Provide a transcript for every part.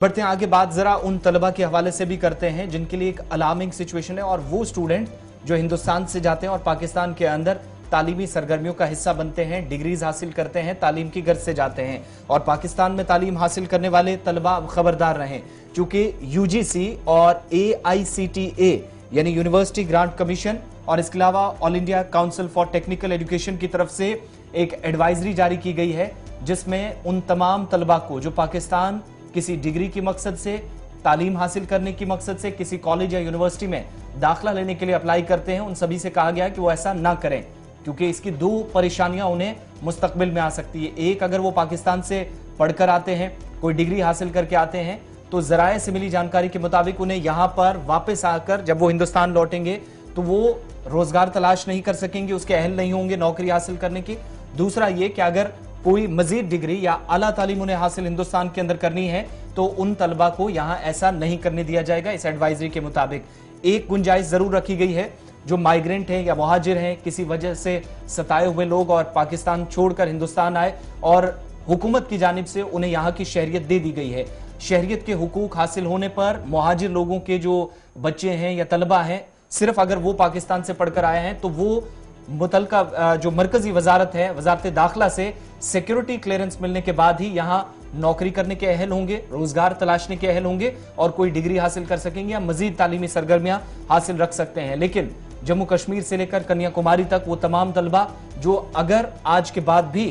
बढ़ते हैं आगे, बात जरा उन तलबा के हवाले से भी करते हैं जिनके लिए एक अलार्मिंग सिचुएशन है, और वो स्टूडेंट जो हिंदुस्तान से जाते हैं और पाकिस्तान के अंदर तालीमी सरगर्मियों का हिस्सा बनते हैं, डिग्रीज हासिल करते हैं, तालीम की गर्ज से जाते हैं। और पाकिस्तान में तालीम हासिल करने वाले तलबा खबरदार रहें, क्योंकि यूजीसी और AICTE यानी यूनिवर्सिटी ग्रांट कमीशन और इसके अलावा all India council for technical education की तरफ से एक एडवाइजरी जारी की गई है, जिसमें उन तमाम तलबा को जो पाकिस्तान किसी डिग्री की मकसद से, तालीम हासिल करने की मकसद से किसी कॉलेज या यूनिवर्सिटी में दाखिला लेने के लिए अप्लाई करते हैं, उन सभी से कहा गया है कि वो ऐसा ना करें, क्योंकि इसकी दो परेशानियां उन्हें मुस्तकबिल में आ सकती है। एक, अगर वो पाकिस्तान से पढ़कर आते हैं, कोई डिग्री हासिल करके आते हैं, तो जराए से मिली जानकारी के मुताबिक उन्हें यहां पर वापस आकर जब वो हिंदुस्तान लौटेंगे तो वो रोजगार तलाश नहीं कर सकेंगे, उसके अहल नहीं होंगे नौकरी हासिल करने की। दूसरा ये कि अगर कोई मजीद डिग्री या आला तालीम उन्हें हासिल हिंदुस्तान के अंदर करनी है तो उन तलबा को यहां ऐसा नहीं करने दिया जाएगा। इस एडवाइजरी के मुताबिक एक गुंजाइश जरूर रखी गई है, जो माइग्रेंट हैं या मुहाजिर हैं, किसी वजह से सताए हुए लोग और पाकिस्तान छोड़कर हिंदुस्तान आए और हुकूमत की जानिब से उन्हें यहां की शहरियत दे दी गई है। शहरियत के हुकूक हासिल होने पर मुहाजिर लोगों के जो बच्चे हैं या तलबा हैं, सिर्फ अगर वो पाकिस्तान से पढ़कर आए हैं तो वो मुतलका जो मरकजी वजारत है, वजारत दाखिला से सिक्योरिटी क्लियरेंस मिलने के बाद ही यहां नौकरी करने के अहल होंगे, रोजगार तलाशने के अहल होंगे और कोई डिग्री हासिल कर सकेंगे या मजीद तालीमी सरगर्मियां हासिल रख सकते हैं। लेकिन जम्मू कश्मीर से लेकर कन्याकुमारी तक वो तमाम तलबा जो अगर आज के बाद भी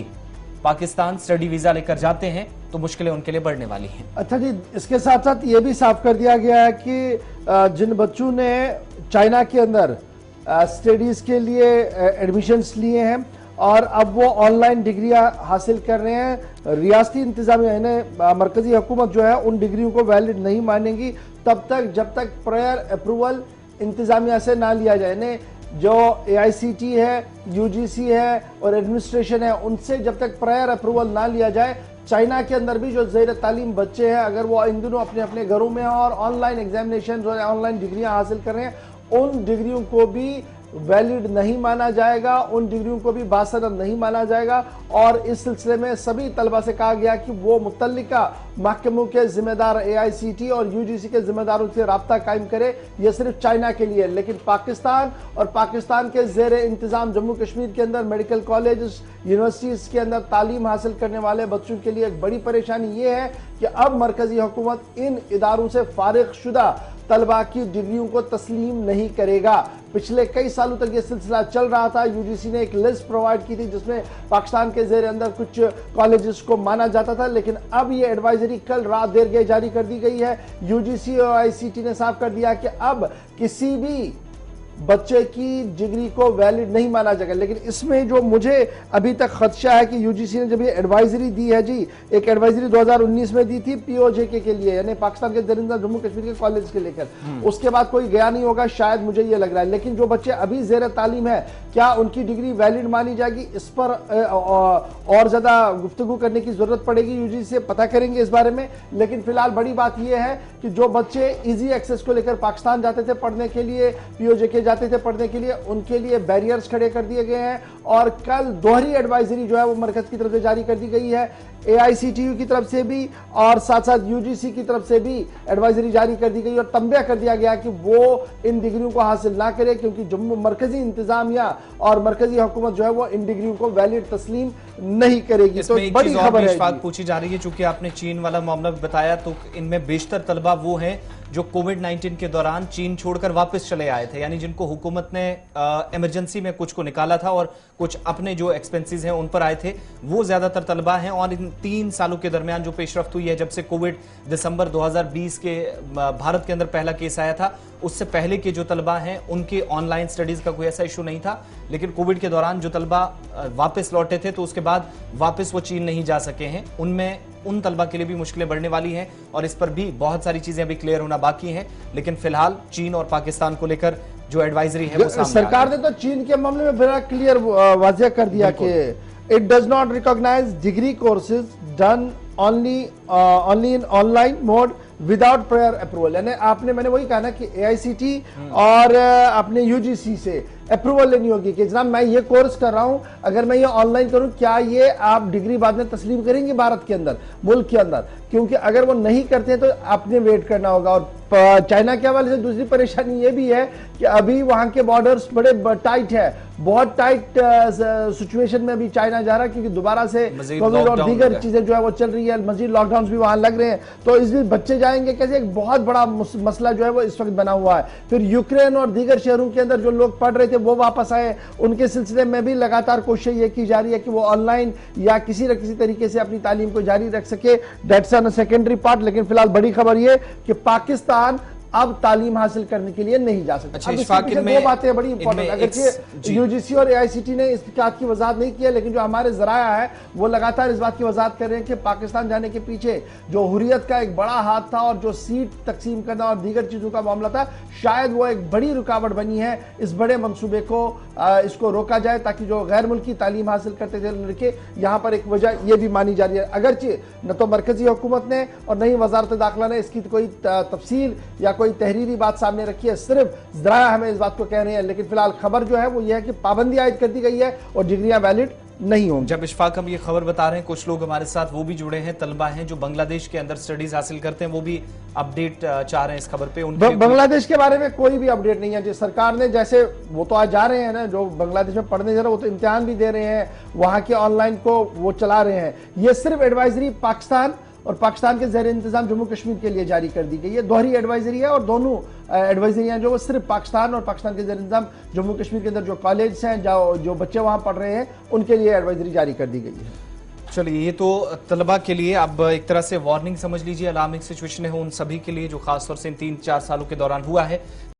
पाकिस्तान स्टडी वीजा लेकर जाते हैं तो मुश्किलें उनके लिए बढ़ने वाली हैं। अच्छा जी, इसके साथ साथ ये भी साफ कर दिया गया है कि जिन बच्चों ने चाइना के अंदर स्टडीज के लिए एडमिशन्स लिए हैं और अब वो ऑनलाइन डिग्रियां हासिल कर रहे हैं, रियासती इंतजामिया यानी मरकजी हुकूमत जो है उन डिग्रियों को वैलिड नहीं मानेगी तब तक जब तक प्रायर अप्रूवल इंतजामिया से ना लिया जाए। यानी जो AICTE है, UGC है और एडमिनिस्ट्रेशन है, उनसे जब तक प्रायर अप्रूवल ना लिया जाए, चाइना के अंदर भी जो ज़ेर तालीम बच्चे हैं अगर वो इन दिनों अपने अपने घरों में और ऑनलाइन एग्जामिनेशन और ऑनलाइन डिग्रियां हासिल कर रहे हैं, उन डिग्रियों को भी वैलिड नहीं माना जाएगा, उन डिग्रियों को भी बासनद नहीं माना जाएगा। और इस सिलसिले में सभी तलबा से कहा गया कि वो मुतल्लिका महकमों के जिम्मेदार AICTE और UGC के जिम्मेदारों से राब्ता कायम करे। यह सिर्फ चाइना के लिए, लेकिन पाकिस्तान और पाकिस्तान के जेर इंतजाम जम्मू कश्मीर के अंदर मेडिकल कॉलेज, यूनिवर्सिटीज के अंदर तालीम हासिल करने वाले बच्चों के लिए एक बड़ी परेशानी ये है कि अब मरकजी हुकूमत इन इदारों से फारिग शुदा तलबा की डिग्रियों को तस्लीम नहीं करेगा। पिछले कई सालों तक ये सिलसिला चल रहा था। UGC ने एक लिस्ट प्रोवाइड की थी जिसमें पाकिस्तान के जेर अंदर कुछ कॉलेजेस को माना जाता था, लेकिन अब ये एडवाइजरी कल रात देर गए जारी कर दी गई है। UGC और AICTE ने साफ कर दिया कि अब किसी भी बच्चे की डिग्री को वैलिड नहीं माना जाएगा। लेकिन इसमें जो मुझे अभी तक खदशा है कि UGC ने जब ये एडवाइजरी दी है जी, एक एडवाइजरी 2019 में दी थी POJK के लिए, यानी पाकिस्तान के दरिंदा जम्मू कश्मीर के कॉलेज के लेकर, उसके बाद कोई गया नहीं होगा शायद, मुझे ये लग रहा है। लेकिन जो बच्चे अभी जेर तालीम है, क्या उनकी डिग्री वैलिड मानी जाएगी, इस पर और ज्यादा गुफ्तगू करने की जरूरत पड़ेगी। UGC से पता करेंगे इस बारे में। लेकिन फिलहाल बड़ी बात यह है कि जो बच्चे इजी एक्सेस को लेकर पाकिस्तान जाते थे पढ़ने के लिए, POJK जाते थे पढ़ने के लिए, उनके लिए बैरियर्स खड़े कर दिए गए हैं। और कल दोहरी एडवाइजरी जो है वो मरकज की तरफ से जारी कर दी गई है, AICTE की तरफ से भी और साथ साथ UGC की तरफ से भी एडवाइजरी जारी कर दी गई और तंबिया कर दिया गया कि वो इन डिग्रियों को हासिल ना करे, क्योंकि जम्मू मरकजी इंतजामिया और मरकजी हुकूमत जो है वो इन डिग्रियों को वैलिड तस्लीम नहीं करेगी। तो बड़ी खबर है पूछी जा रही है, चूंकि आपने चीन वाला मामला बताया, तो इनमें बेशतर तलबा वो हैं जो कोविड-19 के दौरान चीन छोड़कर वापस चले आए थे, यानी जिनको हुकूमत ने इमरजेंसी में कुछ को निकाला था और कुछ अपने जो एक्सपेंसेस हैं उन पर आए थे, वो ज्यादातर तलबा हैं। और इन 3 सालों के दरमियान जो पेशरफ्त हुई है, जब से कोविड दिसंबर 2020 के भारत के अंदर पहला केस आया था, उससे पहले के जो तलबा हैं उनके ऑनलाइन स्टडीज का कोई ऐसा इशू नहीं था। लेकिन कोविड के दौरान जो तलबा वापस लौटे थे तो उसके बाद वापस वो चीन नहीं जा सके हैं, उनमें उन तलबा के लिए भी मुश्किलें बढ़ने वाली हैं और इस पर भी बहुत सारी चीजें अभी क्लियर होना बाकी हैं। लेकिन फिलहाल चीन और पाकिस्तान को लेकर जो एडवाइजरी है वो सामने सरकार ने तो चीन के मामले में बड़ा क्लियर वाज़ेह कर दिया कि it does not recognise degree courses done only in online mode without prior approval. यानी मैंने वही कहा ना कि AICTE और अपने UGC से अप्रूवल लेनी होगी कि जनाब मैं ये कोर्स कर रहा हूं, अगर मैं ये ऑनलाइन करूं क्या ये आप डिग्री बाद में तस्लीम करेंगे भारत के अंदर, मुल्क के अंदर? क्योंकि अगर वो नहीं करते हैं तो आपने वेट करना होगा। और चाइना के हवाले से दूसरी परेशानी ये भी है कि अभी वहां के बॉर्डर्स बड़े टाइट है, बहुत टाइट सिचुएशन में अभी चाइना जा रहा है, क्योंकि दोबारा से कोविड और दीगर चीजें जो है वो चल रही है, मजीद लॉकडाउन भी वहां लग रहे हैं। तो इसलिए बच्चे जाएंगे कैसे, एक बहुत बड़ा मसला जो है वो इस वक्त बना हुआ है। फिर यूक्रेन और दीगर शहरों के अंदर जो लोग पढ़ रहे थे वो वापस आए, उनके सिलसिले में भी लगातार कोशिश ये की जा रही है कि वो ऑनलाइन या किसी न किसी तरीके से अपनी तालीम को जारी रख सके। That's on secondary part. लेकिन फिलहाल बड़ी खबर ये कि पाकिस्तान अब तालीम हासिल करने के लिए नहीं जा सकता। अच्छा, दो बातें बड़ी इंपॉर्टेंट, अगर यूजीसी और एआईसीटी ने इस बात की वजाहत नहीं किया, लेकिन जो हमारे जराया है वो लगातार इस बात की वजाहत कर रहे हैं कि पाकिस्तान जाने के पीछे जो हुर्रियत का एक बड़ा हाथ था और जो सीट तकसीम करना और दीगर चीजों का मामला था, शायद वो एक बड़ी रुकावट बनी है इस बड़े मंसूबे को इसको रोका जाए, ताकि जो गैर मुल्की तालीम हासिल करते थे लड़के, यहाँ पर एक वजह यह भी मानी जा रही है। अगरचे न तो मरकजी हुकूमत ने और न ही वजारत दाखिला ने इसकी कोई तफसील या कोई तहरीरी बात सामने रखी है, सिर्फ जराया हमें इस बात को कह रहे हैं। लेकिन फिलहाल खबर जो है वो ये है कि पाबंदी आयद कर दी गई है और डिग्रियां वैलिड नहीं होंगी। जब इशफाक हम ये खबर बता रहे हैं, कुछ लोग हमारे साथ वो भी जुड़े हैं, तलबा हैं जो बांग्लादेश के अंदर स्टडीज हासिल करते हैं, वो भी अपडेट चाह रहे हैं इस खबर पे। बांग्लादेश के बारे में कोई भी अपडेट नहीं है। जो सरकार ने, जैसे वो तो आज जा रहे हैं ना, जो बांग्लादेश में पढ़ने जा रहे हैं वो तो इम्तिहान भी दे रहे हैं, वहां के ऑनलाइन को वो चला रहे हैं। ये सिर्फ एडवाइजरी पाकिस्तान और पाकिस्तान के ज़ेर इंतजाम जम्मू कश्मीर के लिए जारी कर दी गई है। दोहरी एडवाइजरी है और दोनों एडवाइजरियां जो वो सिर्फ पाकिस्तान और पाकिस्तान के ज़ेर इंतजाम जम्मू कश्मीर के अंदर जो कॉलेज हैं, जो बच्चे वहां पढ़ रहे हैं, उनके लिए एडवाइजरी जारी कर दी गई है। चलिए, ये तो तलबा के लिए अब एक तरह से वार्निंग समझ लीजिए, अलार्मिंग सिचुएशन है उन सभी के लिए जो खासतौर से इन 3-4 सालों के दौरान हुआ है।